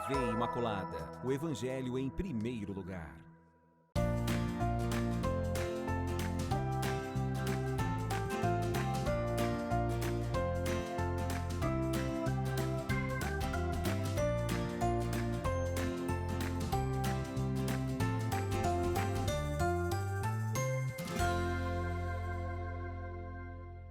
TV Imaculada, o Evangelho em primeiro lugar.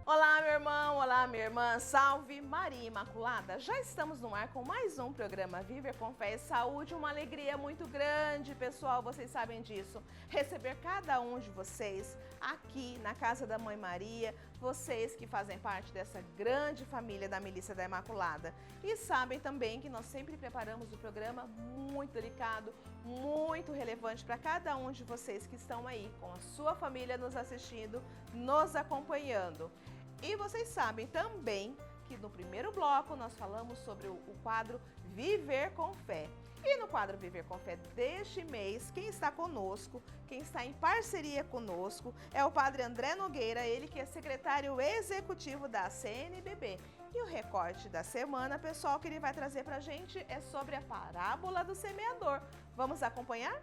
Olá, meu irmão, olá, minha irmã, salve Maria Imaculada! Já estamos no ar com mais um programa Viver com Fé e Saúde, uma alegria muito grande, pessoal, vocês sabem disso. Receber cada um de vocês aqui na Casa da Mãe Maria, vocês que fazem parte dessa grande família da Milícia da Imaculada. E sabem também que nós sempre preparamos o programa muito delicado, muito relevante para cada um de vocês que estão aí com a sua família nos assistindo, nos acompanhando. E vocês sabem também que no primeiro bloco nós falamos sobre o quadro Viver com Fé. E no quadro Viver com Fé deste mês, quem está conosco, quem está em parceria conosco, é o Padre André Nogueira, ele que é secretário executivo da CNBB. E o recorte da semana, pessoal, que ele vai trazer para a gente é sobre a parábola do semeador. Vamos acompanhar?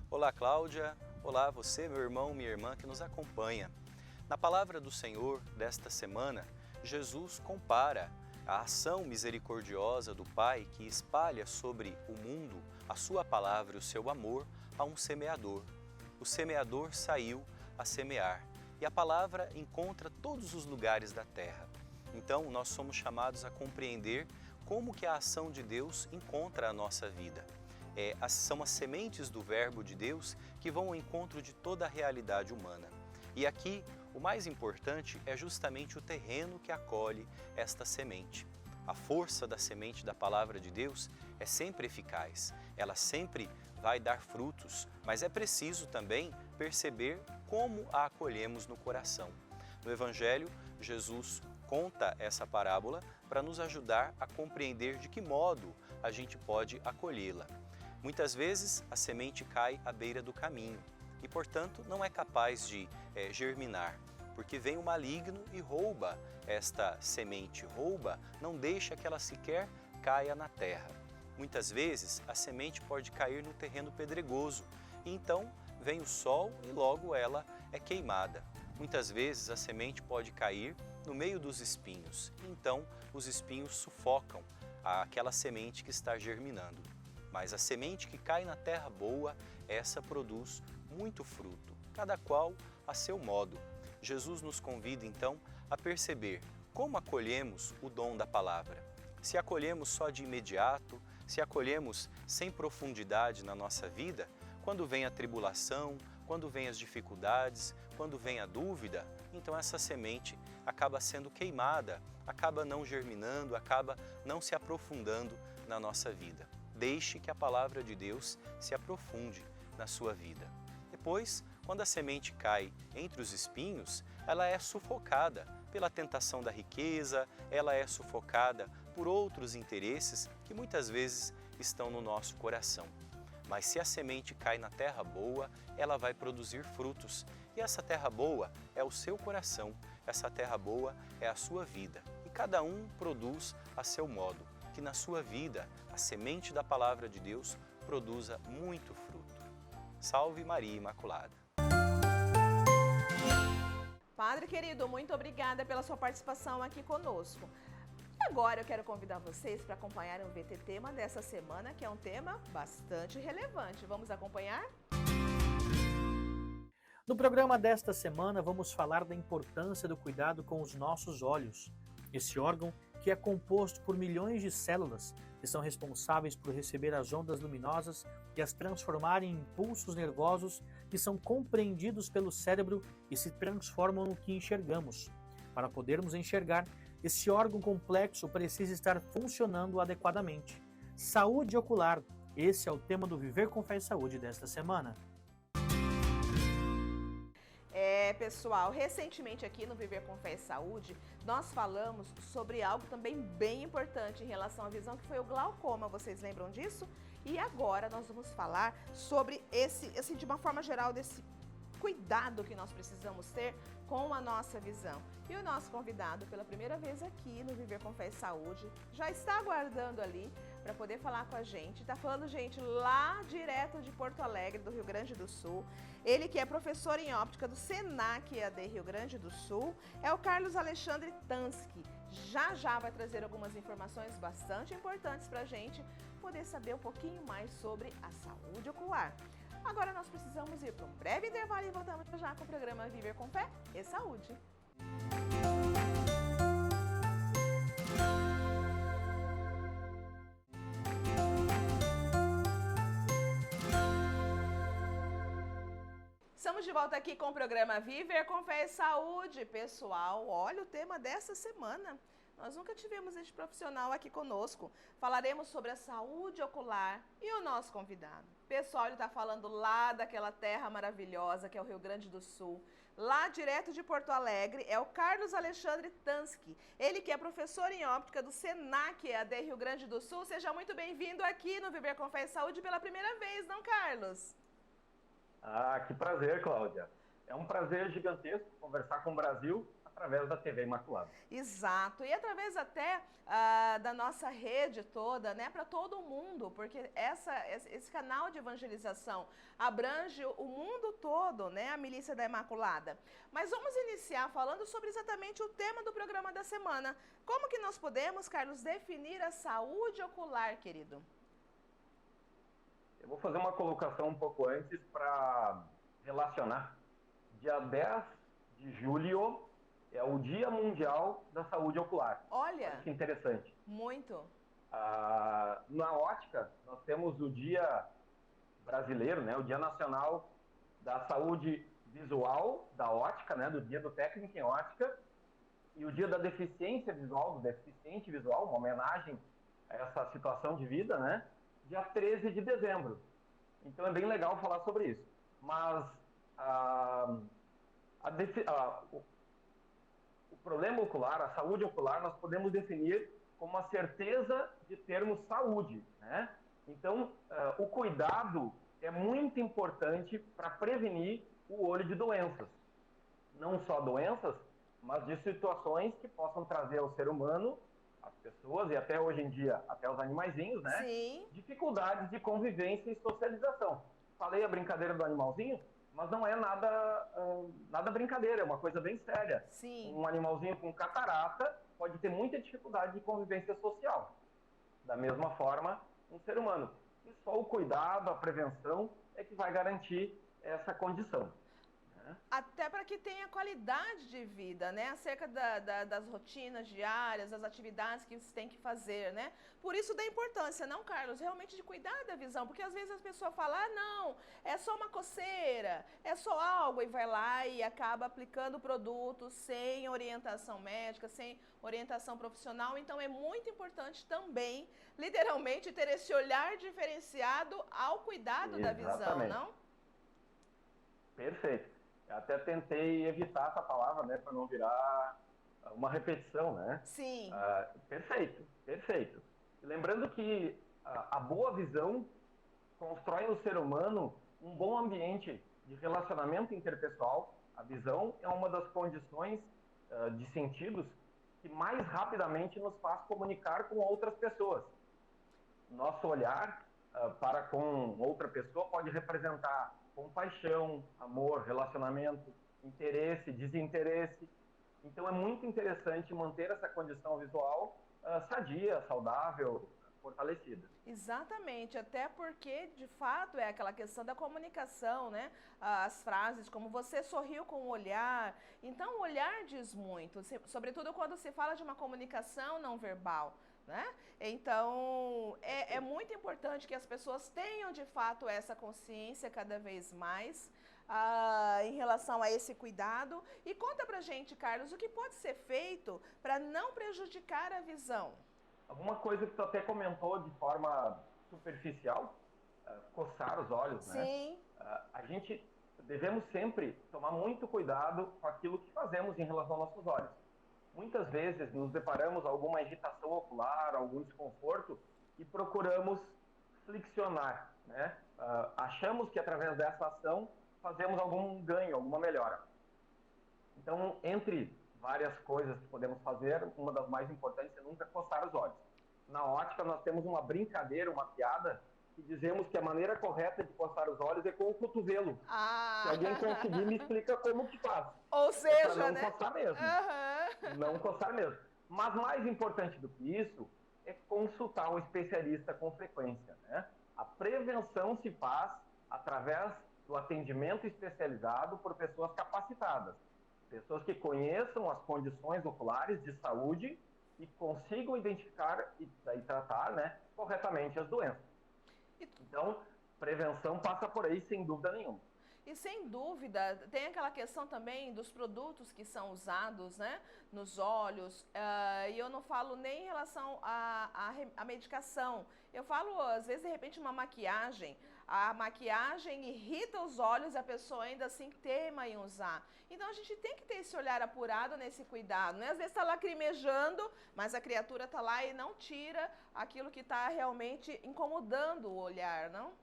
Olá, Cláudia. Olá, você, meu irmão, minha irmã que nos acompanha. Na palavra do Senhor desta semana, Jesus compara a ação misericordiosa do Pai que espalha sobre o mundo a sua palavra e o seu amor a um semeador. O semeador saiu a semear e a palavra encontra todos os lugares da terra. Então, nós somos chamados a compreender como que a ação de Deus encontra a nossa vida. São as sementes do Verbo de Deus que vão ao encontro de toda a realidade humana. E aqui, o mais importante é justamente o terreno que acolhe esta semente. A força da semente da Palavra de Deus é sempre eficaz, ela sempre vai dar frutos, mas é preciso também perceber como a acolhemos no coração. No Evangelho, Jesus conta essa parábola para nos ajudar a compreender de que modo a gente pode acolhê-la. Muitas vezes a semente cai à beira do caminho e, portanto, não é capaz de germinar, porque vem o maligno e rouba esta semente, não deixa que ela sequer caia na terra. Muitas vezes a semente pode cair no terreno pedregoso e então vem o sol e logo ela é queimada. Muitas vezes a semente pode cair no meio dos espinhos e então os espinhos sufocam aquela semente que está germinando. Mas a semente que cai na terra boa, essa produz muito fruto, cada qual a seu modo. Jesus nos convida então a perceber como acolhemos o dom da palavra. Se acolhemos só de imediato, se acolhemos sem profundidade na nossa vida, quando vem a tribulação, quando vem as dificuldades, quando vem a dúvida, então essa semente acaba sendo queimada, acaba não germinando, acaba não se aprofundando na nossa vida. Deixe que a palavra de Deus se aprofunde na sua vida. Depois, quando a semente cai entre os espinhos, ela é sufocada pela tentação da riqueza, ela é sufocada por outros interesses que muitas vezes estão no nosso coração. Mas se a semente cai na terra boa, ela vai produzir frutos. E essa terra boa é o seu coração, essa terra boa é a sua vida. E cada um produz a seu modo. Que na sua vida a semente da Palavra de Deus produza muito fruto. Salve Maria Imaculada! Padre querido, muito obrigada pela sua participação aqui conosco. E agora eu quero convidar vocês para acompanharem o VT Tema dessa semana, que é um tema bastante relevante. Vamos acompanhar? No programa desta semana vamos falar da importância do cuidado com os nossos olhos. Esse órgão que é composto por milhões de células que são responsáveis por receber as ondas luminosas e as transformar em impulsos nervosos que são compreendidos pelo cérebro e se transformam no que enxergamos. Para podermos enxergar, esse órgão complexo precisa estar funcionando adequadamente. Saúde ocular, esse é o tema do Viver com Fé e Saúde desta semana. Pessoal, recentemente aqui no Viver com Fé e Saúde, nós falamos sobre algo também bem importante em relação à visão, que foi o glaucoma. Vocês lembram disso? E agora nós vamos falar sobre de uma forma geral, desse cuidado que nós precisamos ter com a nossa visão. E o nosso convidado, pela primeira vez aqui no Viver com Fé e Saúde, já está aguardando ali para poder falar com a gente. Está falando, gente, lá direto de Porto Alegre, do Rio Grande do Sul. Ele que é professor em óptica do Senac EAD Rio Grande do Sul, é o Carlos Alexandre Tansky. Já vai trazer algumas informações bastante importantes para a gente poder saber um pouquinho mais sobre a saúde ocular. Agora nós precisamos ir para um breve intervalo e voltamos já com o programa Viver com Fé e Saúde. Estamos de volta aqui com o programa Viver com Fé e Saúde. Pessoal, olha o tema dessa semana. Nós nunca tivemos este profissional aqui conosco. Falaremos sobre a saúde ocular e o nosso convidado. Pessoal, ele está falando lá daquela terra maravilhosa que é o Rio Grande do Sul. Lá direto de Porto Alegre é o Carlos Alexandre Tansky. Ele que é professor em óptica do Senac EAD Rio Grande do Sul. Seja muito bem-vindo aqui no Viver com Fé e Saúde pela primeira vez, não, Carlos? Ah, que prazer, Cláudia. É um prazer gigantesco conversar com o Brasil através da TV Imaculada. Exato, e através até da nossa rede toda, né, para todo mundo, porque esse canal de evangelização abrange o mundo todo, né, a Milícia da Imaculada. Mas vamos iniciar falando sobre exatamente o tema do programa da semana. Como que nós podemos, Carlos, definir a saúde ocular, querido? Eu vou fazer uma colocação um pouco antes para relacionar. Dia 10 de julho é o Dia Mundial da Saúde Ocular. Olha, que interessante. Muito. Na ótica, nós temos o Dia Brasileiro, né, o Dia Nacional da Saúde Visual, da ótica, né, do Dia do Técnico em Ótica, e o Dia da Deficiência Visual, do Deficiente Visual, uma homenagem a essa situação de vida, né, dia 13 de dezembro. Então é bem legal falar sobre isso. Mas o problema ocular, a saúde ocular, nós podemos definir como a certeza de termos saúde, né? Então, o cuidado é muito importante para prevenir o olho de doenças. Não só doenças, mas de situações que possam trazer ao ser humano, as pessoas e até hoje em dia, até os animaizinhos, né? Sim. Dificuldades de convivência e socialização. Falei a brincadeira do animalzinho, mas não é nada brincadeira, é uma coisa bem séria. Sim. Um animalzinho com catarata pode ter muita dificuldade de convivência social. Da mesma forma, um ser humano. E só o cuidado, a prevenção é que vai garantir essa condição. Até para que tenha qualidade de vida, né? Acerca das rotinas diárias, das atividades que você tem que fazer, né? Por isso da importância, não, Carlos, realmente de cuidar da visão, porque às vezes as pessoas falam, não, é só uma coceira, é só algo, e vai lá e acaba aplicando produtos sem orientação médica, sem orientação profissional. Então é muito importante também, literalmente, ter esse olhar diferenciado ao cuidado da visão, não? Perfeito. Até tentei evitar essa palavra, né, para não virar uma repetição, né? Sim. Perfeito, perfeito. Lembrando que a boa visão constrói no ser humano um bom ambiente de relacionamento interpessoal. A visão é uma das condições de sentidos que mais rapidamente nos faz comunicar com outras pessoas. Nosso olhar para com outra pessoa pode representar compaixão, amor, relacionamento, interesse, desinteresse. Então é muito interessante manter essa condição visual sadia, saudável, fortalecida. Exatamente, até porque, de fato, é aquela questão da comunicação, né? As frases, como você sorriu com o olhar. Então, o olhar diz muito, sobretudo quando se fala de uma comunicação não verbal, né? Então, é muito importante que as pessoas tenham, de fato, essa consciência cada vez mais em relação a esse cuidado. E conta pra gente, Carlos, o que pode ser feito para não prejudicar a visão? Alguma coisa que tu até comentou de forma superficial, coçar os olhos, né? Sim. A gente devemos sempre tomar muito cuidado com aquilo que fazemos em relação aos nossos olhos. Muitas vezes nos deparamos com alguma irritação ocular, algum desconforto e procuramos flexionar, né? Achamos que através dessa ação fazemos algum ganho, alguma melhora. Então, entre várias coisas que podemos fazer, uma das mais importantes é nunca coçar os olhos. Na ótica, nós temos uma brincadeira, uma piada, que dizemos que a maneira correta de coçar os olhos é com o cotovelo. Ah. Se alguém conseguir, me explica como que faz. Ou seja, não né? Coçar mesmo. Não coçar mesmo. Mas mais importante do que isso é consultar um especialista com frequência, né? A prevenção se faz através do atendimento especializado por pessoas capacitadas. Pessoas que conheçam as condições oculares de saúde e consigam identificar e tratar, né, corretamente as doenças. Então, prevenção passa por aí, sem dúvida nenhuma. E sem dúvida, tem aquela questão também dos produtos que são usados, né, nos olhos, e eu não falo nem em relação à medicação, eu falo, às vezes, de repente, uma maquiagem, a maquiagem irrita os olhos e a pessoa ainda assim teima em usar. Então, a gente tem que ter esse olhar apurado nesse cuidado, né? Às vezes está lacrimejando, mas a criatura está lá e não tira aquilo que está realmente incomodando o olhar, não?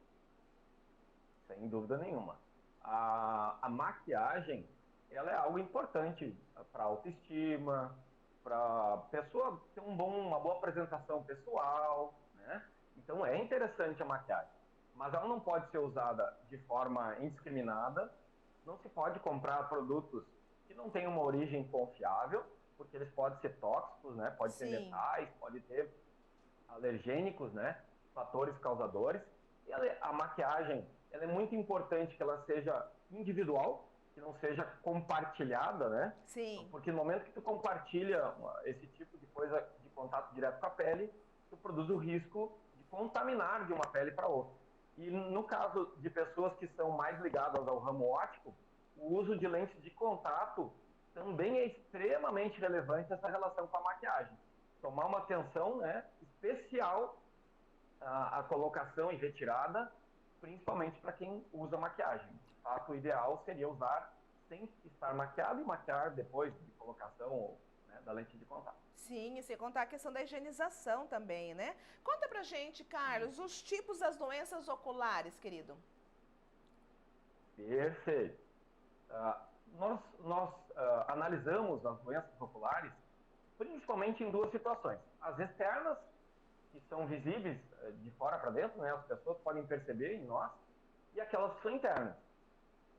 Sem dúvida nenhuma. A maquiagem, ela é algo importante para a autoestima, para a pessoa ter uma boa apresentação pessoal, né? Então é interessante a maquiagem, mas ela não pode ser usada de forma indiscriminada, não se pode comprar produtos que não têm uma origem confiável, porque eles podem ser tóxicos, né? Pode ter metais, pode ter alergênicos, né? Fatores causadores. E a maquiagem, ela é muito importante que ela seja individual, que não seja compartilhada, né? Sim. Porque no momento que tu compartilha esse tipo de coisa de contato direto com a pele, tu produz o risco de contaminar de uma pele para outra. E no caso de pessoas que são mais ligadas ao ramo óptico, o uso de lentes de contato também é extremamente relevante essa relação com a maquiagem. Tomar uma atenção, né, especial à colocação e retirada, principalmente para quem usa maquiagem. De fato, o ideal seria usar sem estar maquiado e maquiar depois de colocação, né, da lente de contato. Sim, e sem contar a questão da higienização também, né? Conta pra gente, Carlos, os tipos das doenças oculares, querido. Perfeito. Nós analisamos as doenças oculares principalmente em duas situações. As externas, que são visíveis de fora para dentro, né? As pessoas podem perceber em nós, e aquelas que são internas.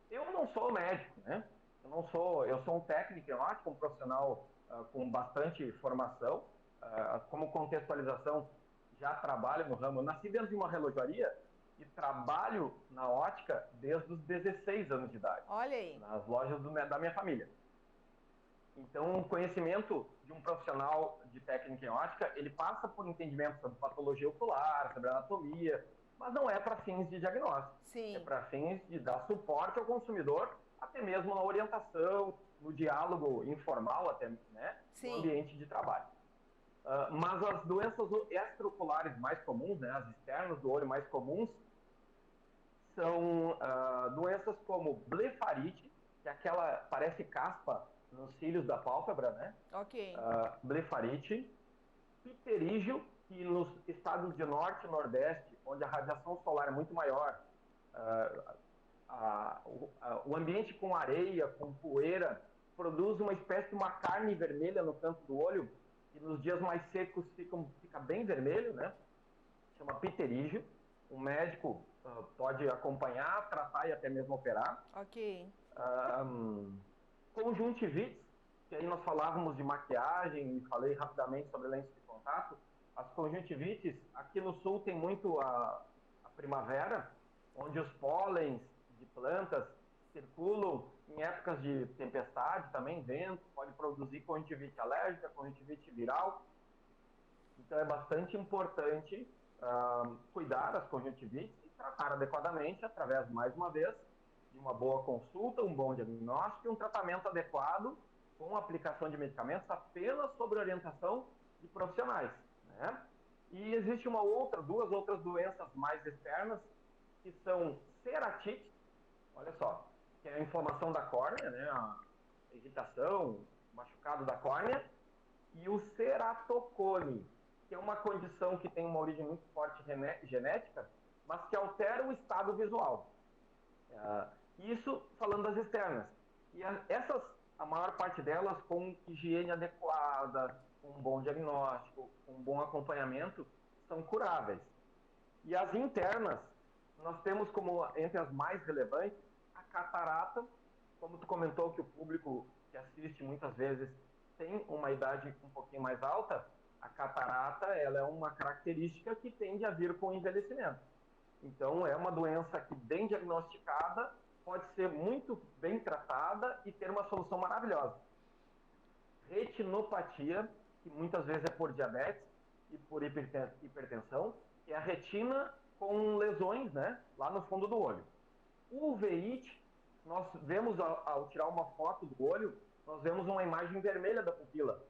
Eu não sou médico, né? Eu sou um técnico, eu acho, um profissional com bastante formação, como contextualização, já trabalho no ramo. Eu nasci dentro de uma relojaria e trabalho na ótica desde os 16 anos de idade. Olha aí. Nas lojas da minha família. Então, o conhecimento de um profissional de técnica em ótica, ele passa por entendimento sobre patologia ocular, sobre anatomia, mas não é para fins de diagnóstico. Sim. É para fins de dar suporte ao consumidor, até mesmo na orientação, no diálogo informal, até, né, no ambiente de trabalho. Mas as doenças extraoculares mais comuns, né, as externas do olho mais comuns, são doenças como blefarite, que é aquela, parece caspa nos cílios da pálpebra, né? Ok. Blefarite, pterígio, que nos estados de norte e nordeste, onde a radiação solar é muito maior, o ambiente com areia, com poeira, produz uma espécie de uma carne vermelha no canto do olho, que nos dias mais secos fica bem vermelho, né? Chama pterígio. O médico pode acompanhar, tratar e até mesmo operar. Ok. Conjuntivites, que aí nós falávamos de maquiagem e falei rapidamente sobre lentes de contato. As conjuntivites, aqui no sul tem muito a primavera, onde os pólens de plantas circulam em épocas de tempestade, também vento, pode produzir conjuntivite alérgica, conjuntivite viral. Então é bastante importante cuidar das conjuntivites e tratar adequadamente através, mais uma vez, de uma boa consulta, um bom diagnóstico e um tratamento adequado com aplicação de medicamentos apenas sobre orientação de profissionais, né? E existe duas outras doenças mais externas, que são ceratite, olha só, que é a inflamação da córnea, né? A irritação, machucado da córnea, e o ceratocone, que é uma condição que tem uma origem muito forte genética, mas que altera o estado visual. Isso falando das externas. E a maior parte delas com higiene adequada, com um bom diagnóstico, com um bom acompanhamento, são curáveis. E as internas, nós temos como entre as mais relevantes a catarata, como tu comentou que o público que assiste muitas vezes tem uma idade um pouquinho mais alta, a catarata ela é uma característica que tende a vir com o envelhecimento. Então é uma doença que bem diagnosticada pode ser muito bem tratada e ter uma solução maravilhosa. Retinopatia, que muitas vezes é por diabetes e por hipertensão, é a retina com lesões, né, lá no fundo do olho. Uveit, nós vemos ao tirar uma foto do olho, nós vemos uma imagem vermelha da pupila.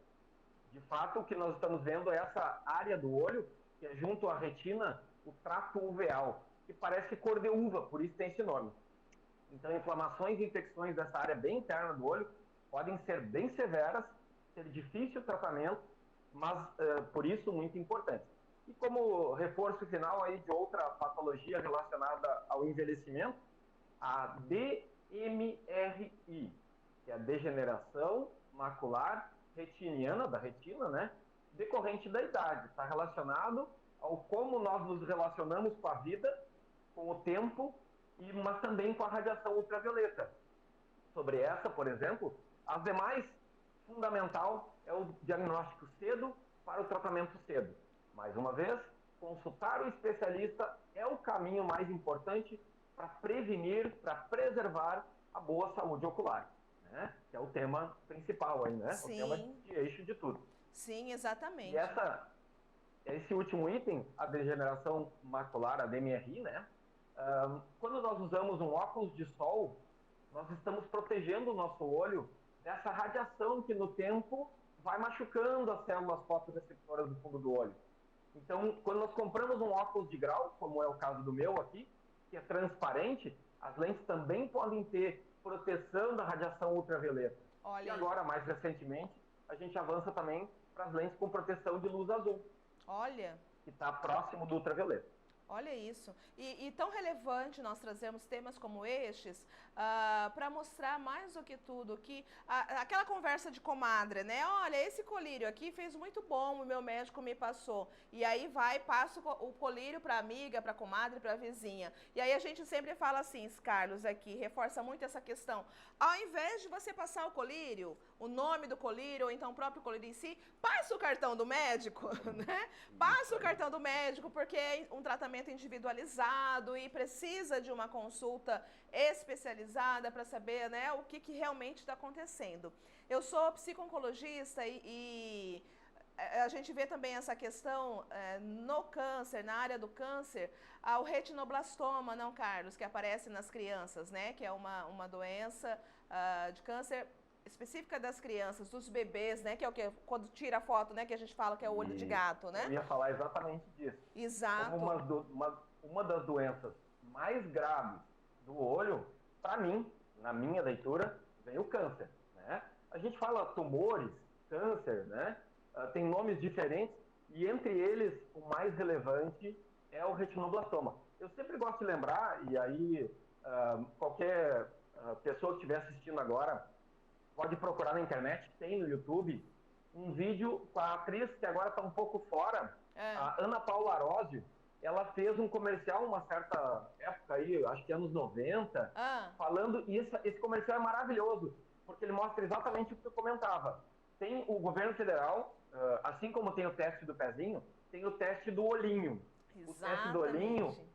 De fato, o que nós estamos vendo é essa área do olho, que é junto à retina, o trato uveal, que parece cor de uva, por isso tem esse nome. Então, inflamações e infecções dessa área bem interna do olho podem ser bem severas, ser difícil o tratamento, mas por isso muito importante. E como reforço final aí de outra patologia relacionada ao envelhecimento, a DMRI, que é a degeneração macular retiniana, da retina, né? Decorrente da idade. Está relacionado ao como nós nos relacionamos com a vida, com o tempo, mas também com a radiação ultravioleta. Sobre essa, por exemplo, as demais, fundamental é o diagnóstico cedo para o tratamento cedo. Mais uma vez, consultar o especialista é o caminho mais importante para prevenir, para preservar a boa saúde ocular, né? Que é o tema principal aí, né? Sim. O tema de eixo de tudo. Sim, exatamente. E esse último item, a degeneração macular, a DMRI, né? Quando nós usamos um óculos de sol, nós estamos protegendo o nosso olho dessa radiação que no tempo vai machucando as células fotorreceptoras do fundo do olho. Então, quando nós compramos um óculos de grau, como é o caso do meu aqui, que é transparente, as lentes também podem ter proteção da radiação ultravioleta. Olha e aí. agora, mais recentemente, a gente avança também para as lentes com proteção de luz azul, Olha. que está próximo do ultravioleta. Olha isso. E tão relevante nós trazemos temas como estes para mostrar mais do que tudo que aquela conversa de comadre, né? Olha, esse colírio aqui fez muito bom, o meu médico me passou. E aí passa o colírio para amiga, para comadre, para vizinha. E aí a gente sempre fala assim, Carlos, aqui, reforça muito essa questão. Ao invés de você passar o colírio, o nome do colírio, ou então o próprio colírio em si, passa o cartão do médico, né? Passa o cartão do médico, porque é um tratamento individualizado e precisa de uma consulta especializada para saber, né, o que realmente está acontecendo. Eu sou psico-oncologista e a gente vê também essa questão no câncer, na área do câncer, o retinoblastoma, não, Carlos, que aparece nas crianças, né, que é uma doença de câncer específica das crianças, dos bebês, né? Que é o que quando tira a foto, né? Que a gente fala que é o olho de gato, né? Eu ia falar exatamente disso. Exato. Uma das doenças mais graves do olho, para mim, na minha leitura, vem o câncer, né? A gente fala tumores, câncer, né? Tem nomes diferentes e entre eles o mais relevante é o retinoblastoma. Eu sempre gosto de lembrar, e aí qualquer pessoa que estiver assistindo agora pode procurar na internet, tem no YouTube, um vídeo com a atriz que agora está um pouco fora, a Ana Paula Arósio. Ela fez um comercial uma certa época aí, acho que anos 90, falando, e esse comercial é maravilhoso, porque ele mostra exatamente o que eu comentava. Tem o governo federal, assim como tem o teste do pezinho, tem o teste do olhinho. Exatamente. O teste do olhinho,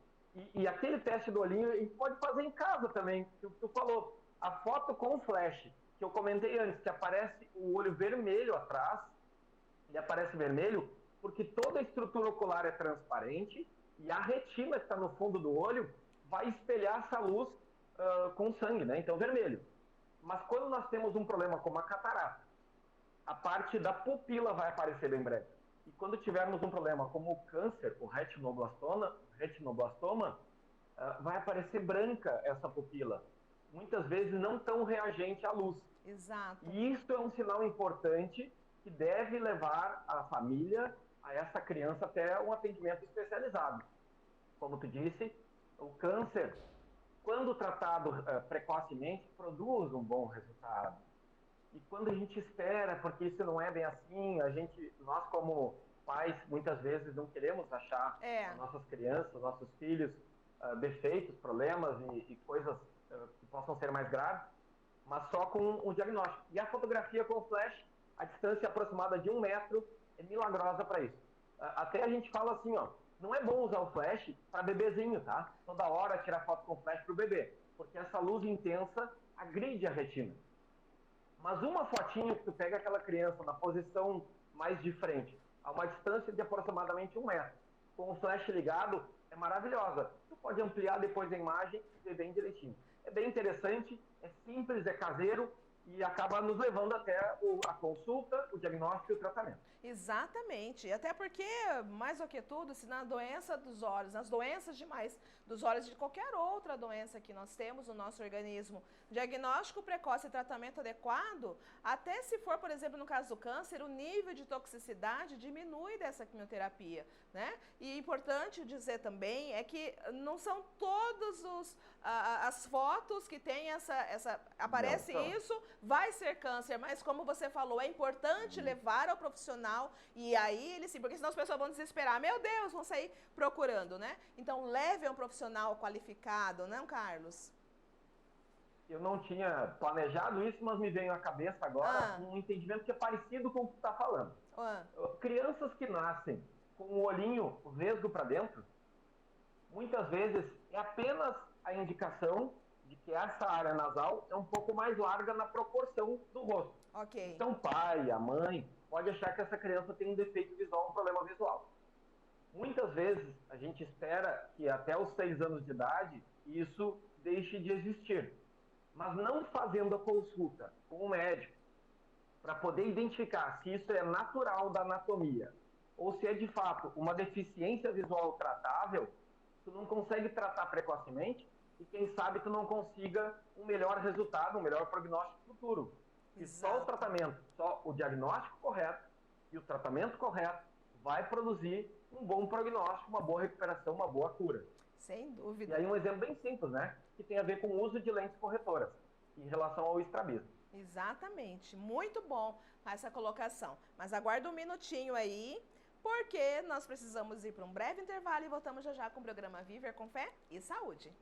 e aquele teste do olhinho, a gente pode fazer em casa também, que tu falou. A foto com flash, que eu comentei antes, que aparece o olho vermelho atrás, ele aparece vermelho porque toda a estrutura ocular é transparente e a retina que está no fundo do olho vai espelhar essa luz com sangue, né? Então vermelho. Mas quando nós temos um problema como a catarata, a parte da pupila vai aparecer bem branca. E quando tivermos um problema como o câncer, o retinoblastoma, vai aparecer branca essa pupila. Muitas vezes não tão reagente à luz. Exato. E isso é um sinal importante que deve levar a família, a essa criança, até um atendimento especializado. Como tu disse, o câncer quando tratado precocemente, produz um bom resultado. E quando a gente espera, porque isso não é bem assim, nós como pais, muitas vezes não queremos achar as nossas crianças, nossos filhos, defeitos, problemas e coisas que possam ser mais graves, mas só com o diagnóstico. E a fotografia com flash, a distância aproximada de 1 metro, é milagrosa para isso. Até a gente fala assim, ó, não é bom usar o flash para bebezinho, tá? Toda hora tirar foto com flash para o bebê, porque essa luz intensa agride a retina. Mas uma fotinho que tu pega aquela criança na posição mais de frente, a uma distância de aproximadamente 1 metro, com o flash ligado, é maravilhosa. Tu pode ampliar depois a imagem e ver bem direitinho. É bem interessante, é simples, é caseiro e acaba nos levando até a consulta, o diagnóstico e o tratamento. Exatamente, até porque, mais do que tudo, se na doença dos olhos, nas doenças demais dos olhos, de qualquer outra doença que nós temos no nosso organismo, diagnóstico precoce e tratamento adequado, até se for, por exemplo, no caso do câncer, o nível de toxicidade diminui dessa quimioterapia, né? E importante dizer também é que não são todos as fotos que tem aparece isso, vai ser câncer, mas como você falou, é importante levar ao profissional e aí ele sim, porque senão as pessoas vão desesperar, meu Deus, vão sair procurando, né? Então leve a um profissional qualificado, não, Carlos? Eu não tinha planejado isso, mas me veio à cabeça agora um entendimento que é parecido com o que tu está falando. Crianças que nascem com o olhinho vesgo para dentro, muitas vezes é apenas a indicação de que essa área nasal é um pouco mais larga na proporção do rosto. Okay. Então o pai, a mãe, pode achar que essa criança tem um defeito visual, um problema visual. Muitas vezes a gente espera que até os 6 anos de idade isso deixe de existir. Mas não fazendo a consulta com o médico para poder identificar se isso é natural da anatomia ou se é de fato uma deficiência visual tratável, tu não consegue tratar precocemente e quem sabe tu não consiga um melhor resultado, um melhor prognóstico futuro. E só o tratamento, só o diagnóstico correto e o tratamento correto vai produzir um bom prognóstico, uma boa recuperação, uma boa cura. Sem dúvida. E aí um exemplo bem simples, né? Que tem a ver com o uso de lentes corretoras em relação ao estrabismo. Exatamente. Muito bom essa colocação. Mas aguarda um minutinho aí, porque nós precisamos ir para um breve intervalo e voltamos já já com o programa Viver com Fé e Saúde.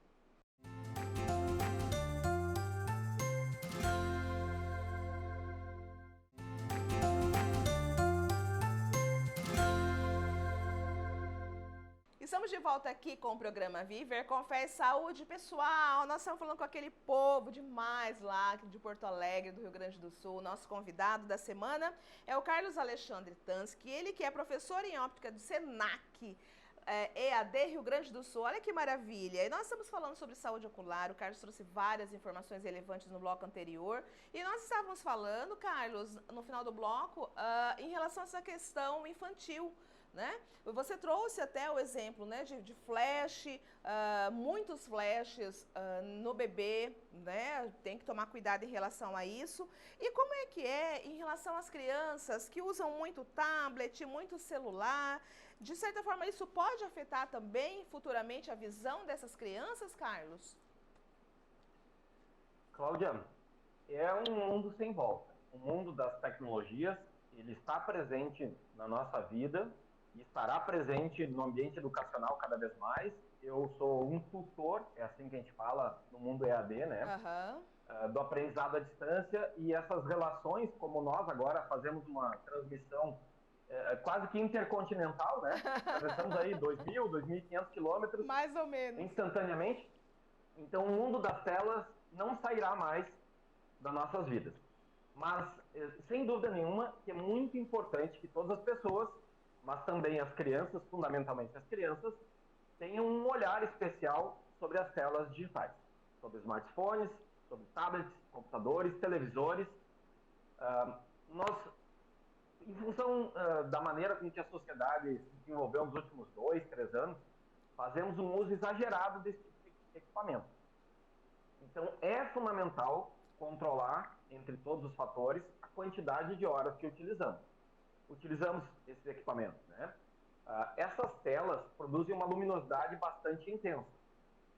Estamos de volta aqui com o programa Viver com Fé e Saúde. Pessoal, nós estamos falando com aquele povo demais lá de Porto Alegre, do Rio Grande do Sul. Nosso convidado da semana é o Carlos Alexandre Tansky, ele que é professor em óptica do SENAC, EAD Rio Grande do Sul. Olha que maravilha! E nós estamos falando sobre saúde ocular. O Carlos trouxe várias informações relevantes no bloco anterior. E nós estávamos falando, Carlos, no final do bloco, em relação a essa questão infantil, né? Você trouxe até o exemplo, né, de flash, muitos flashes no bebê, né? Tem que tomar cuidado em relação a isso. E como é que é em relação às crianças que usam muito tablet, muito celular? De certa forma, isso pode afetar também futuramente a visão dessas crianças, Carlos? Cláudia, é um mundo sem volta. O mundo das tecnologias, ele está presente na nossa vida e estará presente no ambiente educacional cada vez mais. Eu sou um tutor, é assim que a gente fala no mundo EAD, né? Do aprendizado à distância, e essas relações, como nós agora fazemos uma transmissão quase que intercontinental, né? Atravessamos aí 2.000, 2.500 quilômetros. Mais ou menos. Instantaneamente. Então o mundo das telas não sairá mais das nossas vidas. Mas, sem dúvida nenhuma, que é muito importante que todas as pessoas, mas também as crianças, fundamentalmente as crianças, tenham um olhar especial sobre as telas digitais, sobre smartphones, sobre tablets, computadores, televisores. Nós, em função da maneira com que a sociedade se desenvolveu nos últimos 2, 3 anos, fazemos um uso exagerado desse tipo de equipamento. Então, é fundamental controlar, entre todos os fatores, a quantidade de horas que utilizamos esses equipamentos, né? Essas telas produzem uma luminosidade bastante intensa.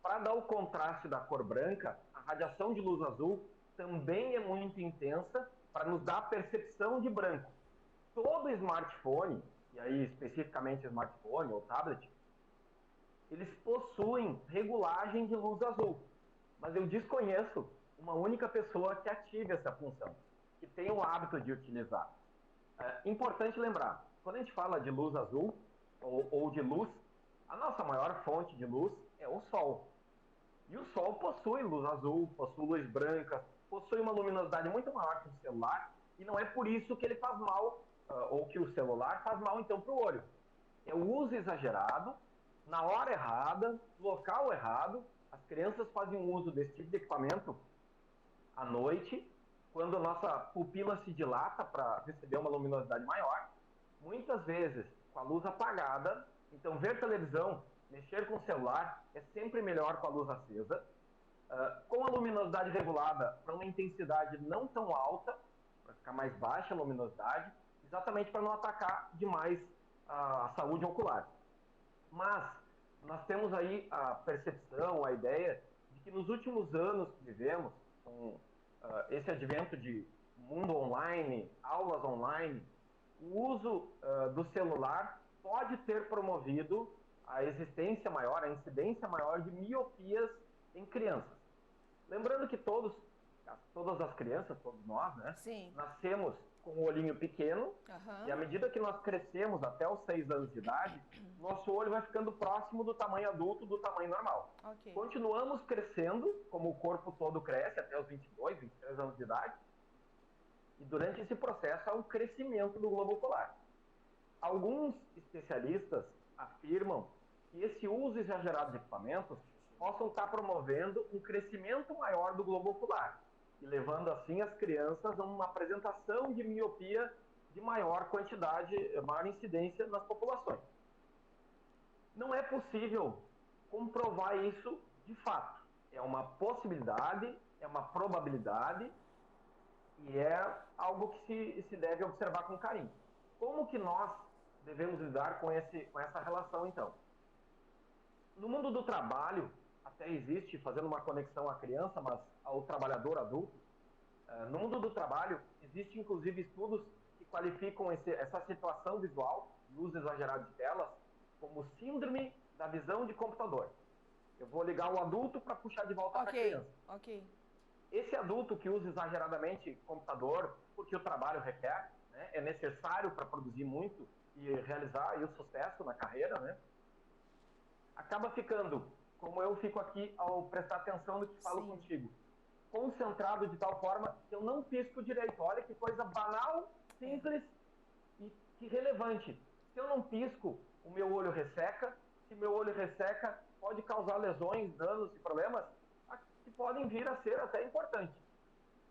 para dar o contraste da cor branca, a radiação de luz azul também é muito intensa para nos dar a percepção de branco. Todo smartphone, e aí especificamente smartphone ou tablet, eles possuem regulagem de luz azul. Mas eu desconheço uma única pessoa que ative essa função, que tenha o hábito de utilizar. É importante lembrar, quando a gente fala de luz azul ou de luz, a nossa maior fonte de luz é o Sol. E o Sol possui luz azul, possui luz branca, possui uma luminosidade muito maior que o celular, e não é por isso que ele faz mal, ou que o celular faz mal então para o olho. É o uso exagerado, na hora errada, local errado. As crianças fazem uso desse tipo de equipamento à noite, quando a nossa pupila se dilata para receber uma luminosidade maior, muitas vezes com a luz apagada. Então, ver televisão, mexer com o celular é sempre melhor com a luz acesa. Com a luminosidade regulada para uma intensidade não tão alta, para ficar mais baixa a luminosidade, exatamente para não atacar demais a saúde ocular. Mas nós temos aí a percepção, a ideia de que nos últimos anos que vivemos, com esse advento de mundo online, aulas online, o uso do celular pode ter promovido a existência maior, a incidência maior de miopias em crianças. Lembrando que todas as crianças, todos nós, né, Sim. nascemos com um olhinho pequeno, Aham. e à medida que nós crescemos até os 6 anos de idade, nosso olho vai ficando próximo do tamanho adulto, do tamanho normal. Ok. Continuamos crescendo, como o corpo todo cresce, até os 22, 23 anos de idade, e durante esse processo há um crescimento do globo ocular. Alguns especialistas afirmam que esse uso exagerado de equipamentos possam estar promovendo um crescimento maior do globo ocular, e levando assim as crianças a uma apresentação de miopia de maior quantidade, maior incidência nas populações. Não é possível comprovar isso de fato. É uma possibilidade, é uma probabilidade, e é algo que se deve observar com carinho. Como que nós devemos lidar com essa relação, então? No mundo do trabalho, até existe, fazendo uma conexão à criança, mas ao trabalhador adulto, no mundo do trabalho, existe inclusive estudos que qualificam essa situação visual, de uso exagerado de telas, como síndrome da visão de computador. Eu vou ligar o adulto para puxar de volta para a criança. Ok. Esse adulto que usa exageradamente computador, porque o trabalho requer, né, é necessário para produzir muito e realizar aí o sucesso na carreira, né, acaba ficando, como eu fico aqui ao prestar atenção no que falo Sim. contigo, concentrado de tal forma que eu não pisco direito. Olha que coisa banal, simples e que relevante. Se eu não pisco, o meu olho resseca. Se meu olho resseca, pode causar lesões, danos e problemas que podem vir a ser até importantes.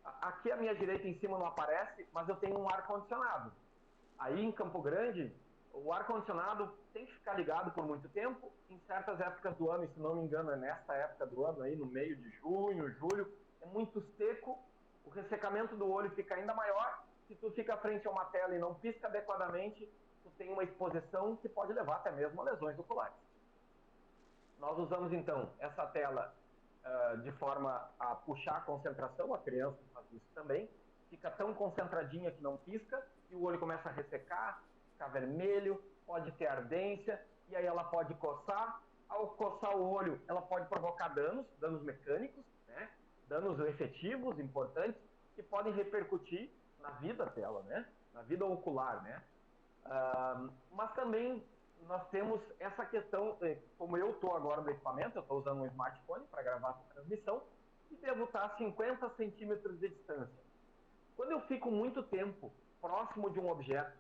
Aqui à minha direita em cima não aparece, mas eu tenho um ar-condicionado. Aí em Campo Grande, o ar-condicionado tem que ficar ligado por muito tempo. Em certas épocas do ano, e se não me engano é nesta época do ano, aí no meio de junho, julho, é muito seco, o ressecamento do olho fica ainda maior. Se tu fica frente a uma tela e não pisca adequadamente, tu tem uma exposição que pode levar até mesmo a lesões oculares. Nós usamos então essa tela de forma a puxar a concentração, a criança faz isso também, fica tão concentradinha que não pisca, e o olho começa a ressecar, ficar vermelho, pode ter ardência, e aí ela pode coçar. Ao coçar o olho, ela pode provocar danos mecânicos, né? Danos efetivos, importantes, que podem repercutir na vida dela, né? Na vida ocular, né? Mas também nós temos essa questão, como eu estou agora no equipamento, eu estou usando um smartphone para gravar essa transmissão, e devo estar a 50 centímetros de distância. Quando eu fico muito tempo próximo de um objeto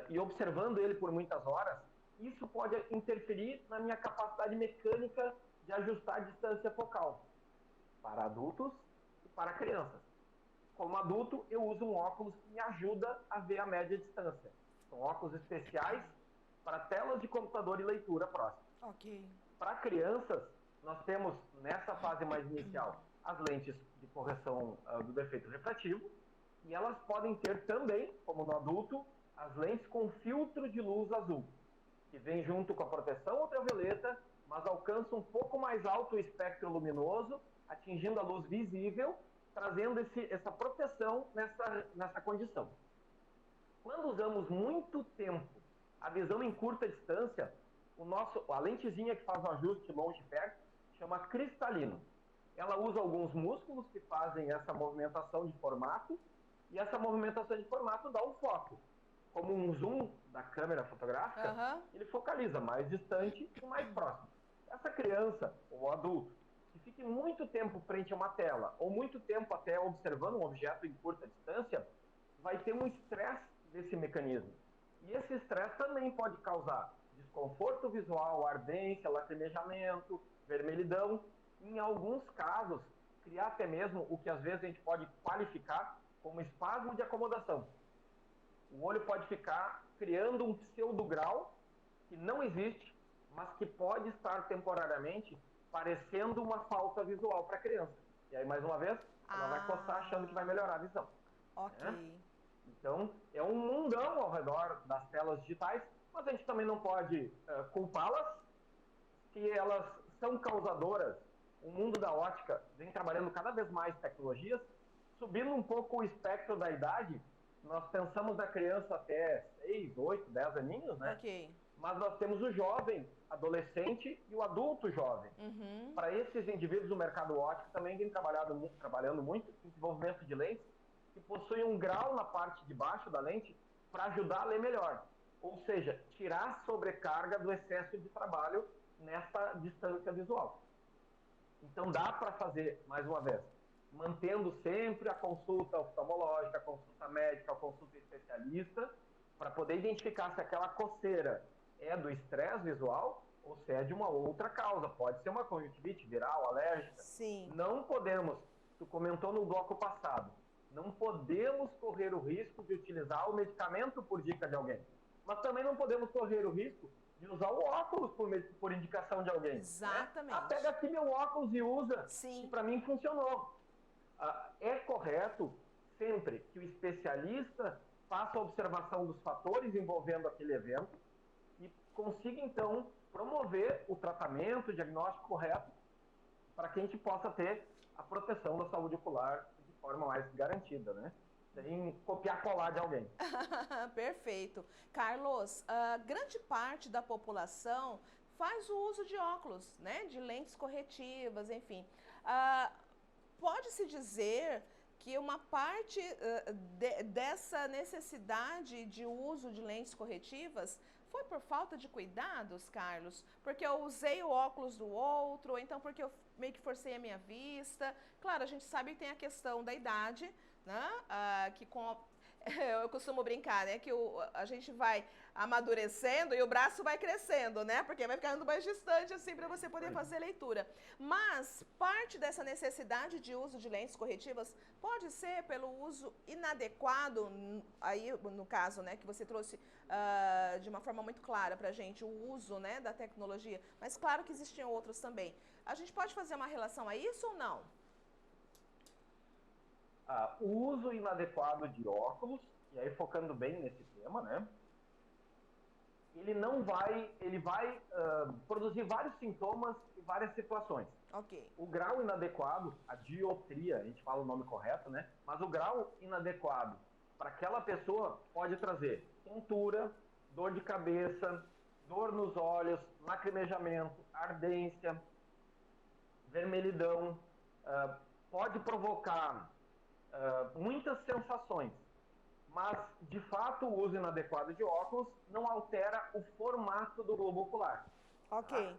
e observando ele por muitas horas, isso pode interferir na minha capacidade mecânica de ajustar a distância focal, para adultos e para crianças. Como adulto, eu uso um óculos que me ajuda a ver a média distância. São óculos especiais para telas de computador e leitura próxima. Ok. Para crianças, nós temos, nessa fase mais inicial, as lentes de correção do defeito refrativo, e elas podem ter também, como no adulto, as lentes com filtro de luz azul, que vem junto com a proteção ultravioleta, mas alcança um pouco mais alto o espectro luminoso, atingindo a luz visível, trazendo essa proteção nessa condição. Quando usamos muito tempo a visão em curta distância, a lentezinha que faz o ajuste longe e perto chama cristalino. Ela usa alguns músculos que fazem essa movimentação de formato, e essa movimentação de formato dá um foco. Como um zoom da câmera fotográfica, ele focaliza mais distante e mais próximo. Essa criança ou adulto que fique muito tempo frente a uma tela, ou muito tempo até observando um objeto em curta distância, vai ter um estresse desse mecanismo. E esse estresse também pode causar desconforto visual, ardência, lacrimejamento, vermelhidão. Em alguns casos, criar até mesmo o que às vezes a gente pode qualificar como espasmo de acomodação. O olho pode ficar criando um pseudograu que não existe, mas que pode estar temporariamente parecendo uma falta visual para a criança. E aí, mais uma vez, ela vai coçar achando que vai melhorar a visão. Ok. Né? Então, é um mundão ao redor das telas digitais, mas a gente também não pode culpá-las, que elas são causadoras. O mundo da ótica vem trabalhando cada vez mais tecnologias, subindo um pouco o espectro da idade. Nós pensamos na criança até 6, 8, 10 aninhos, né? Ok. Mas nós temos o jovem, adolescente e o adulto jovem. Para esses indivíduos, o mercado óptico também vem trabalhando muito em desenvolvimento de lentes que possuem um grau na parte de baixo da lente para ajudar a ler melhor. Ou seja, tirar a sobrecarga do excesso de trabalho nessa distância visual. Então dá para fazer, mais uma vez, mantendo sempre a consulta oftalmológica, a consulta médica, a consulta especialista, para poder identificar se aquela coceira é do estresse visual ou se é de uma outra causa. Pode ser uma conjuntivite viral, alérgica. Sim. Não podemos, tu comentou no bloco passado, não podemos correr o risco de utilizar o medicamento por dica de alguém. Mas também não podemos correr o risco de usar o óculos por indicação de alguém. Exatamente. Né? Pega aqui meu óculos e usa. Sim. E para mim funcionou. É correto sempre que o especialista faça a observação dos fatores envolvendo aquele evento e consiga, então, promover o tratamento, o diagnóstico correto para que a gente possa ter a proteção da saúde ocular de forma mais garantida, né? Sem copiar-colar de alguém. Perfeito. Carlos, grande parte da população faz o uso de óculos, né? De lentes corretivas, enfim. Pode-se dizer que uma parte dessa necessidade de uso de lentes corretivas foi por falta de cuidados, Carlos? Porque eu usei o óculos do outro, ou então porque eu meio que forcei a minha vista. Claro, a gente sabe que tem a questão da idade, né? Que eu costumo brincar, né? Que a gente vai amadurecendo e o braço vai crescendo, né? Porque vai ficando mais distante, assim, para você poder fazer leitura. Mas parte dessa necessidade de uso de lentes corretivas pode ser pelo uso inadequado, aí no caso, né? Que você trouxe de uma forma muito clara para a gente o uso, né? Da tecnologia. Mas claro que existiam outros também. A gente pode fazer uma relação a isso ou não? O uso inadequado de óculos, e aí focando bem nesse tema, né? Ele vai produzir vários sintomas e várias situações. Ok. O grau inadequado, a dioptria, a gente fala o nome correto, né? Mas o grau inadequado para aquela pessoa pode trazer tontura, dor de cabeça, dor nos olhos, lacrimejamento, ardência, vermelhidão, pode provocar muitas sensações, mas de fato o uso inadequado de óculos não altera o formato do globo ocular. Ok.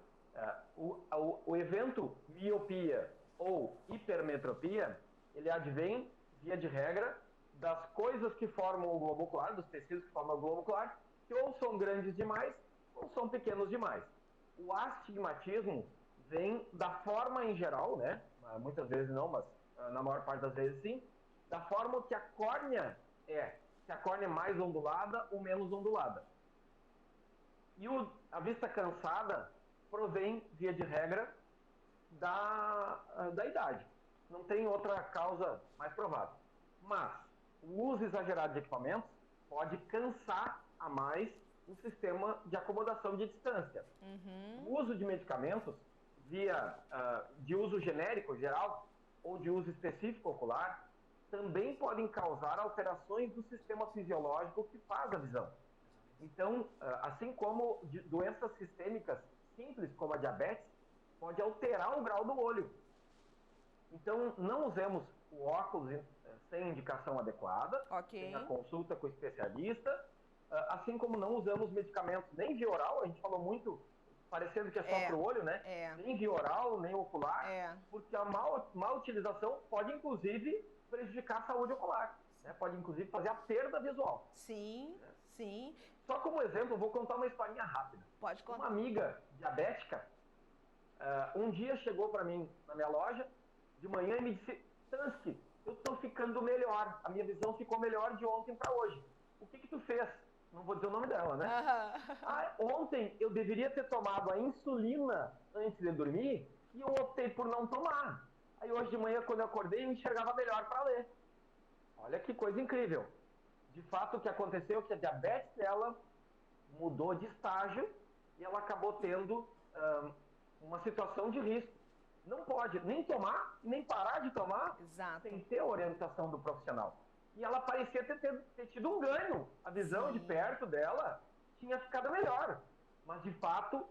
O evento miopia ou hipermetropia, ele advém, via de regra, das coisas que formam o globo ocular, dos tecidos que formam o globo ocular, que ou são grandes demais ou são pequenos demais. O astigmatismo vem da forma em geral, né? Muitas vezes não, mas na maior parte das vezes sim, da forma que a córnea é. Se a córnea é mais ondulada ou menos ondulada. E a vista cansada provém, via de regra, da idade. Não tem outra causa mais provável. Mas o uso exagerado de equipamentos pode cansar a mais um sistema de acomodação de distância. Uhum. O uso de medicamentos de uso genérico, geral, ou de uso específico ocular, também podem causar alterações do sistema fisiológico que faz a visão. Então, assim como doenças sistêmicas simples, como a diabetes, pode alterar o grau do olho. Então, não usemos o óculos sem indicação adequada, sem a consulta com o especialista, assim como não usamos medicamentos nem via oral, a gente falou muito, parecendo que é só para o olho, né? Nem via oral, nem ocular, porque a má utilização pode, inclusive, prejudicar a saúde ocular, né? Pode, inclusive, fazer a perda visual. Sim, sim. Só como exemplo, eu vou contar uma historinha rápida. Pode contar. Uma amiga diabética, um dia chegou para mim na minha loja, de manhã, e me disse: Tansky, eu estou ficando melhor, a minha visão ficou melhor de ontem para hoje. O que tu fez? Não vou dizer o nome dela, né? Ontem eu deveria ter tomado a insulina antes de dormir e eu optei por não tomar. Aí hoje de manhã, quando eu acordei, eu enxergava melhor para ler. Olha que coisa incrível. De fato, o que aconteceu é que a diabetes dela mudou de estágio e ela acabou tendo uma situação de risco. Não pode nem tomar, nem parar de tomar, sem ter a orientação do profissional. E ela parecia ter tido um ganho. A visão de perto dela tinha ficado melhor. Mas, de fato,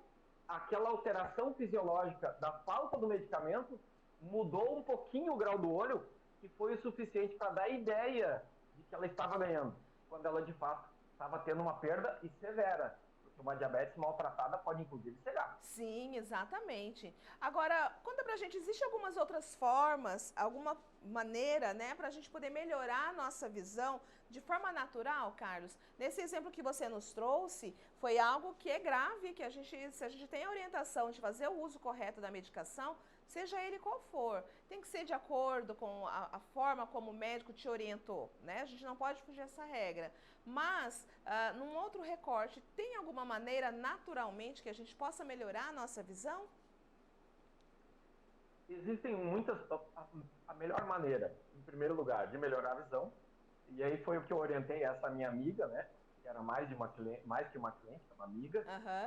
aquela alteração fisiológica da falta do medicamento mudou um pouquinho o grau do olho, que foi o suficiente para dar ideia de que ela estava ganhando, quando ela, de fato, estava tendo uma perda e severa. Porque uma diabetes maltratada pode, inclusive, cegar. Sim, exatamente. Agora, conta pra gente, existe algumas outras formas, alguma maneira, né, pra gente poder melhorar a nossa visão de forma natural, Carlos? Nesse exemplo que você nos trouxe, foi algo que é grave, que se a gente tem a orientação de fazer o uso correto da medicação, seja ele qual for, tem que ser de acordo com a forma como o médico te orientou, né? A gente não pode fugir dessa regra. Mas, num outro recorte, tem alguma maneira naturalmente que a gente possa melhorar a nossa visão? Existem muitas. A melhor maneira, em primeiro lugar, de melhorar a visão, e aí foi o que eu orientei essa minha amiga, né? Que era mais que uma cliente, uma amiga.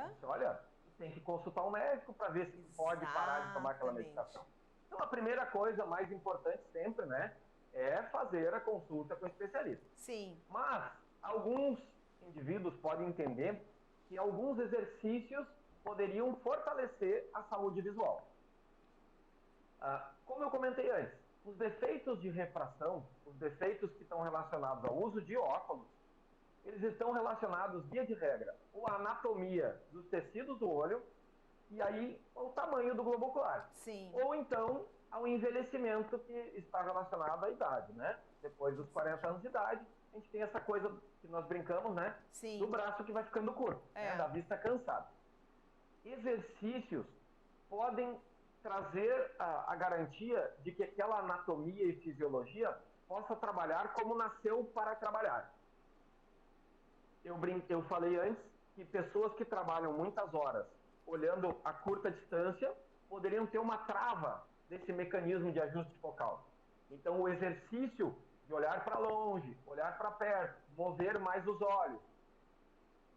Disse: olha, tem que consultar um médico para ver se pode parar de tomar aquela medicação. Então, a primeira coisa mais importante sempre, né, é fazer a consulta com o especialista. Sim. Mas alguns indivíduos podem entender que alguns exercícios poderiam fortalecer a saúde visual. Como eu comentei antes, os defeitos de refração, os defeitos que estão relacionados ao uso de óculos, eles estão relacionados, via de regra, ou à anatomia dos tecidos do olho, e aí ao tamanho do globo ocular. Sim. Ou então ao envelhecimento que está relacionado à idade, né? Depois dos 40 anos de idade, a gente tem essa coisa que nós brincamos, né? Sim. Do braço que vai ficando curto, né? Da vista cansada. Exercícios podem trazer a garantia de que aquela anatomia e fisiologia possa trabalhar como nasceu para trabalhar. Eu falei antes que pessoas que trabalham muitas horas olhando a curta distância poderiam ter uma trava desse mecanismo de ajuste focal. Então, o exercício de olhar para longe, olhar para perto, mover mais os olhos,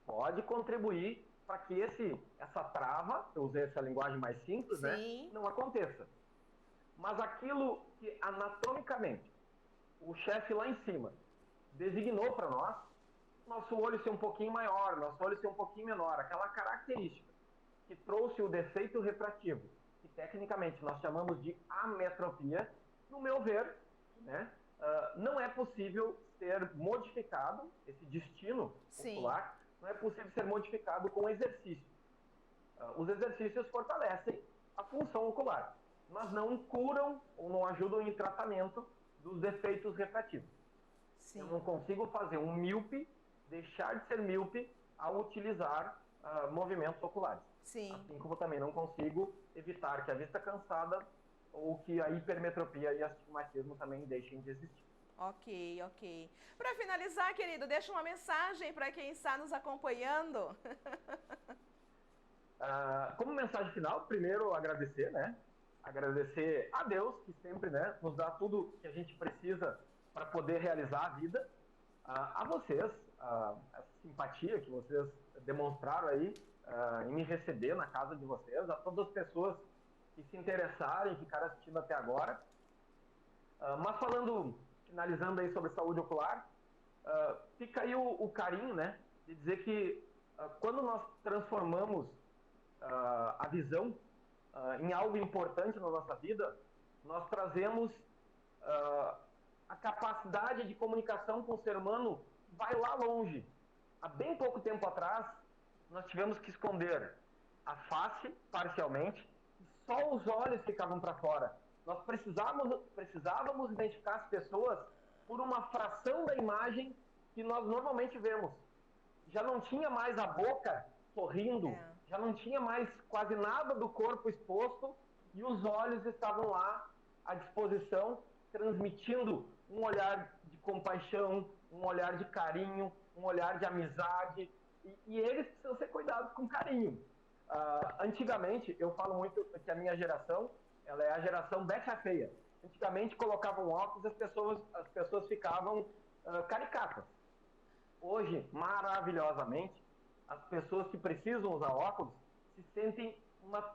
pode contribuir para que essa trava, eu usei essa linguagem mais simples, né, não aconteça. Mas aquilo que anatomicamente o chefe lá em cima designou para nós, nosso olho ser um pouquinho maior, nosso olho ser um pouquinho menor, aquela característica que trouxe o defeito refrativo, que tecnicamente nós chamamos de ametropia, no meu ver, né, não é possível ser modificado, esse destino ocular, não é possível ser modificado com exercício. Os exercícios fortalecem a função ocular, mas não curam ou não ajudam em tratamento dos defeitos refrativos. Eu não consigo fazer um míope deixar de ser míope ao utilizar movimentos oculares. Assim como também não consigo evitar que a vista cansada ou que a hipermetropia e astigmatismo também deixem de existir. Ok, ok. Para finalizar, querido, deixa uma mensagem para quem está nos acompanhando. Como mensagem final, primeiro agradecer, né? Agradecer a Deus, que sempre, né, nos dá tudo que a gente precisa para poder realizar a vida. A vocês, essa simpatia que vocês demonstraram aí em me receber na casa de vocês, a todas as pessoas que se interessaram e ficaram assistindo até agora. Mas finalizando aí sobre saúde ocular, fica aí o carinho, né, de dizer que quando nós transformamos a visão em algo importante na nossa vida, nós trazemos a capacidade de comunicação com o ser humano vai lá longe. Há bem pouco tempo atrás, nós tivemos que esconder a face parcialmente, e só os olhos ficavam para fora. Nós precisávamos identificar as pessoas por uma fração da imagem que nós normalmente vemos. Já não tinha mais a boca sorrindo, já não tinha mais quase nada do corpo exposto, e os olhos estavam lá à disposição, transmitindo um olhar de compaixão, um olhar de carinho, um olhar de amizade, e eles precisam ser cuidados com carinho. Antigamente, eu falo muito que a minha geração, ela é a geração Betty a Feia. Antigamente colocavam óculos e as pessoas ficavam caricatas. Hoje, maravilhosamente, as pessoas que precisam usar óculos se sentem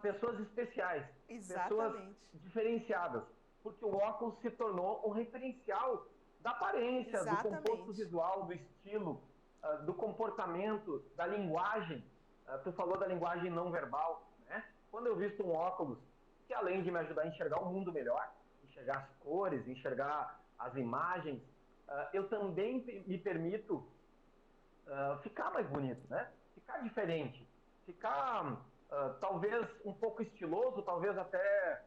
pessoas especiais, pessoas diferenciadas, porque o óculos se tornou um referencial da aparência, do composto visual, do estilo, do comportamento, da linguagem. Tu falou da linguagem não verbal, né? Quando eu visto um óculos que, além de me ajudar a enxergar o mundo melhor, enxergar as cores, enxergar as imagens, eu também me permito ficar mais bonito, né? Ficar diferente, ficar talvez um pouco estiloso, talvez até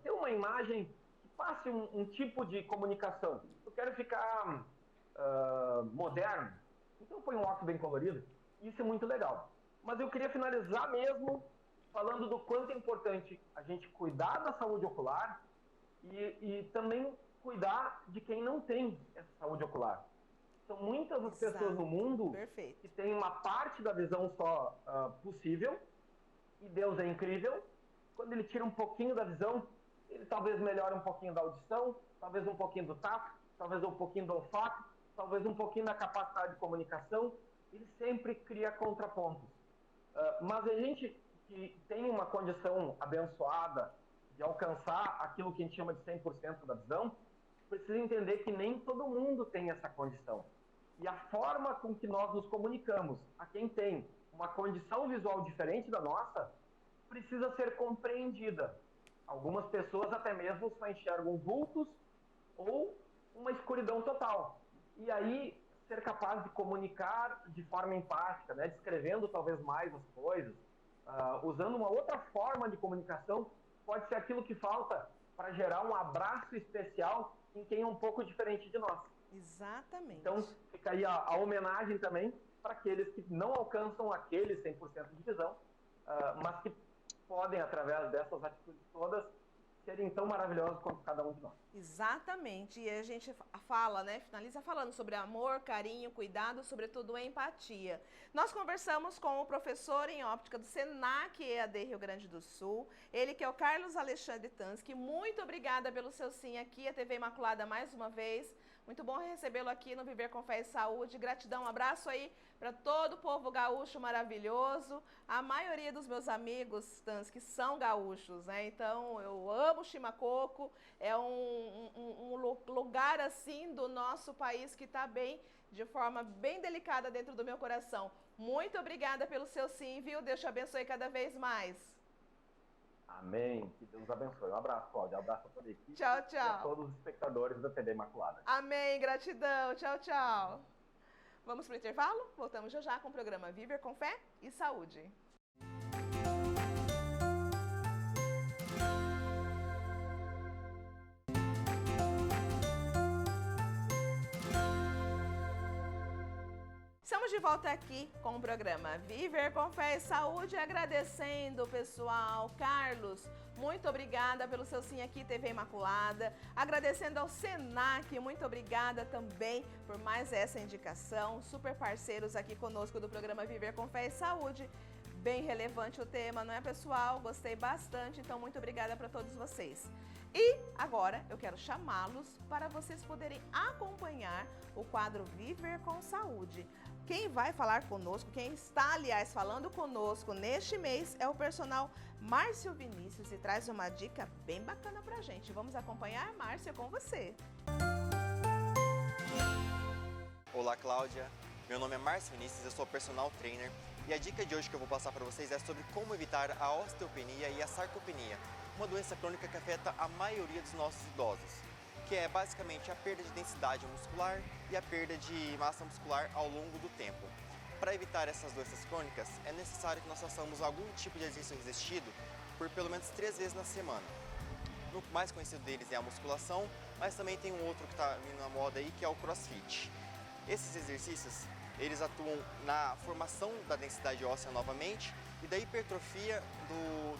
ter uma imagem que passe um tipo de comunicação. Eu quero ficar moderno, então põe um óculos bem colorido. Isso é muito legal. Mas eu queria finalizar mesmo falando do quanto é importante a gente cuidar da saúde ocular e também cuidar de quem não tem essa saúde ocular. São muitas as pessoas no mundo que têm uma parte da visão só possível, e Deus é incrível. Quando ele tira um pouquinho da visão, ele talvez melhore um pouquinho da audição, talvez um pouquinho do tato, talvez um pouquinho do olfato, talvez um pouquinho da capacidade de comunicação. Ele sempre cria contrapontos. Mas a gente que tem uma condição abençoada de alcançar aquilo que a gente chama de 100% da visão, precisa entender que nem todo mundo tem essa condição. E a forma com que nós nos comunicamos a quem tem uma condição visual diferente da nossa precisa ser compreendida. Algumas pessoas até mesmo só enxergam vultos ou uma escuridão total. E aí, ser capaz de comunicar de forma empática, né? Descrevendo talvez mais as coisas, usando uma outra forma de comunicação, pode ser aquilo que falta para gerar um abraço especial em quem é um pouco diferente de nós. Exatamente. Então, fica aí a homenagem também para aqueles que não alcançam aquele 100% de visão, mas que podem, através dessas atitudes todas, serem tão maravilhosos quanto cada um de nós. Exatamente. E a gente fala, né? Finaliza falando sobre amor, carinho, cuidado, sobretudo empatia. Nós conversamos com o professor em óptica do Senac EAD Rio Grande do Sul, ele que é o Carlos Alexandre Tansky. Muito obrigada pelo seu sim aqui, a TV Imaculada mais uma vez. Muito bom recebê-lo aqui no Viver com Fé e Saúde. Gratidão, um abraço aí para todo o povo gaúcho maravilhoso. A maioria dos meus amigos, Tansky, são gaúchos, né? Então, eu amo Chimacoco. É um lugar, assim, do nosso país que está bem, de forma bem delicada dentro do meu coração. Muito obrigada pelo seu sim, viu? Deus te abençoe cada vez mais. Amém. Que Deus abençoe. Um abraço, Cláudia. Um abraço a toda a equipe. Tchau, tchau. E a todos os espectadores da TV Imaculada. Amém. Gratidão. Tchau, tchau. Vamos para o intervalo? Voltamos já já com o programa Viver com Fé e Saúde. Estamos de volta aqui com o programa Viver com Fé e Saúde, agradecendo o pessoal. Carlos, muito obrigada pelo seu sim aqui, TV Imaculada. Agradecendo ao Senac, muito obrigada também por mais essa indicação. Super parceiros aqui conosco do programa Viver com Fé e Saúde. Bem relevante o tema, não é, pessoal? Gostei bastante, então muito obrigada para todos vocês. E agora eu quero chamá-los para vocês poderem acompanhar o quadro Viver com Saúde. Quem vai falar conosco, quem está, aliás, falando conosco neste mês é o personal Márcio Vinícius e traz uma dica bem bacana pra gente. Vamos acompanhar, Márcio, com você. Olá, Cláudia. Meu nome é Márcio Vinícius, eu sou personal trainer e a dica de hoje que eu vou passar para vocês é sobre como evitar a osteopenia e a sarcopenia, uma doença crônica que afeta a maioria dos nossos idosos, que é basicamente a perda de densidade muscular e a perda de massa muscular ao longo do tempo. Para evitar essas doenças crônicas, é necessário que nós façamos algum tipo de exercício resistido por pelo menos 3 vezes na semana. O mais conhecido deles é a musculação, mas também tem um outro que está vindo na moda aí, que é o CrossFit. Esses exercícios, eles atuam na formação da densidade óssea novamente e da hipertrofia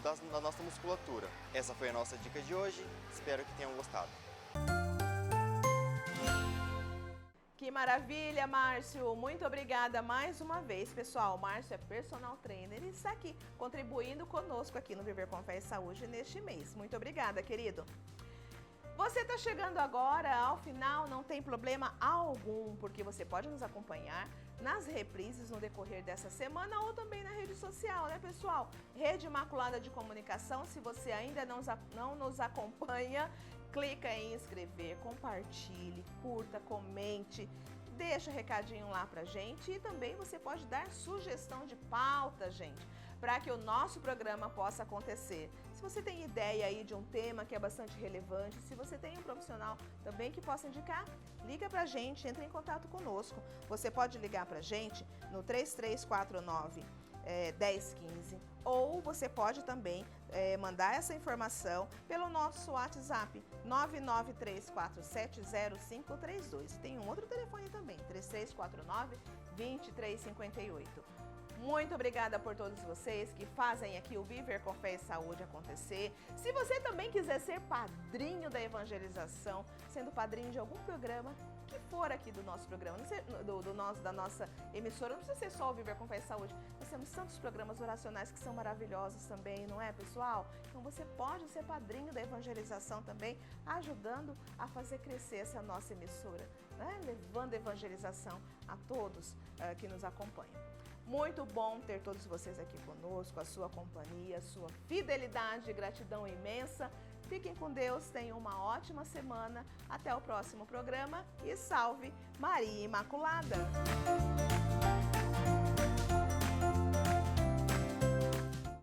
da nossa musculatura. Essa foi a nossa dica de hoje, espero que tenham gostado. Que maravilha, Márcio! Muito obrigada mais uma vez, pessoal. O Márcio é personal trainer e está aqui contribuindo conosco aqui no Viver com Fé e Saúde neste mês. Muito obrigada, querido. Você está chegando agora ao final, não tem problema algum, porque você pode nos acompanhar nas reprises no decorrer dessa semana ou também na rede social, né, pessoal? Rede Imaculada de Comunicação, se você ainda não nos acompanha, clica em inscrever, compartilhe, curta, comente, deixa um recadinho lá pra gente e também você pode dar sugestão de pauta, gente, para que o nosso programa possa acontecer. Se você tem ideia aí de um tema que é bastante relevante, se você tem um profissional também que possa indicar, liga pra gente, entre em contato conosco. Você pode ligar pra gente no 3349 1015 ou você pode também mandar essa informação pelo nosso WhatsApp 993470532. Tem um outro telefone também, 3349-2358. Muito obrigada por todos vocês que fazem aqui o Viver com Fé e Saúde acontecer. Se você também quiser ser padrinho da evangelização, sendo padrinho de algum programa que for aqui do nosso programa, da nossa emissora, não precisa ser só o Viver com Fé e Saúde. Nós temos tantos programas oracionais que são maravilhosos também, não é, pessoal? Então você pode ser padrinho da evangelização também, ajudando a fazer crescer essa nossa emissora, né? Levando evangelização a todos que nos acompanham. Muito bom ter todos vocês aqui conosco, a sua companhia, a sua fidelidade e gratidão imensa. Fiquem com Deus, tenham uma ótima semana. Até o próximo programa e salve Maria Imaculada!